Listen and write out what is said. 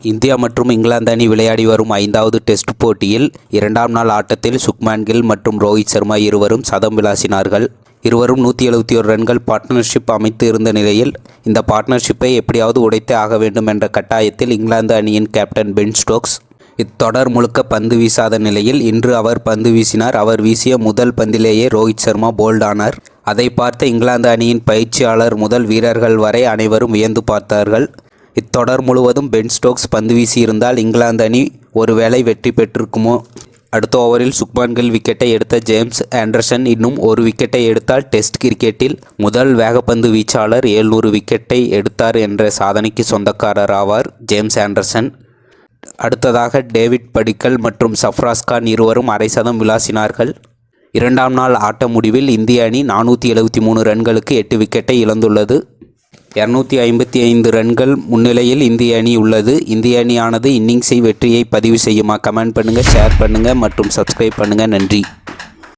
India மற்றும் இங்கிலாந்து அணி விளையாடி வரும் 5வது டெஸ்ட் போட்டியில் 2ஆம் நாள் ஆட்டத்தில் சுப்மன் கில் மற்றும் ரோஹித் சர்மா இருவரும் சதம் விளாசினார்கள். இருவரும் 171 ரன்கள் பார்ட்னர்ஷிப் அமைத்து இருந்த நிலையில் இந்த பார்ட்னர்ஷிப்பை எப்படியாவது உடைத்தே ஆக வேண்டும் என்ற கட்டாயத்தில் இங்கிலாந்து அணியின் கேப்டன் பென் ஸ்டோக்ஸ் இத்தொடர் முழுக்க பந்து வீசாத நிலையில் இன்று அவர் பந்து வீசினார். அவர் வீசிய முதல் பந்திலேயே ரோஹித் சர்மா போல்ட் ஆனார். அதை பார்த்த இங்கிலாந்து அணியின் பயிற்சியாளர் முதல் வீரர்கள் வரை அனைவரும் வியந்து பார்த்தார்கள். இத்தொடர் முழுவதும் பென் ஸ்டோக்ஸ் பந்து வீசியிருந்தால் இங்கிலாந்து அணி ஒருவேளை வெற்றி பெற்றிருக்குமோ? அடுத்த ஓவரில் சுப்மன் கில் விக்கெட்டை எடுத்த ஜேம்ஸ் ஆண்டர்சன் இன்னும் ஒரு விக்கெட்டை எடுத்தால் டெஸ்ட் கிரிக்கெட்டில் முதல் வேகப்பந்து வீச்சாளர் 700 விக்கெட்டை எடுத்தார் என்ற சாதனைக்கு சொந்தக்காரர் ஆவார் ஜேம்ஸ் ஆண்டர்சன். அடுத்ததாக டேவிட் படிக்கல் மற்றும் சஃப்ராஸ் கான் இருவரும் அரை சதம் விளாசினார்கள். 2ஆம் நாள் ஆட்ட முடிவில் இந்திய அணி 473 ரன்களுக்கு 8 விக்கெட்டை இழந்துள்ளது. 255 ரன்கள் முன்னிலையில் இந்திய அணி உள்ளது. இந்திய அணியானது இன்னிங்ஸை வெற்றியை பதிவு செய்யுமா? கமெண்ட் பண்ணுங்கள், ஷேர் பண்ணுங்கள் மற்றும் சப்ஸ்கிரைப் பண்ணுங்கள். நன்றி.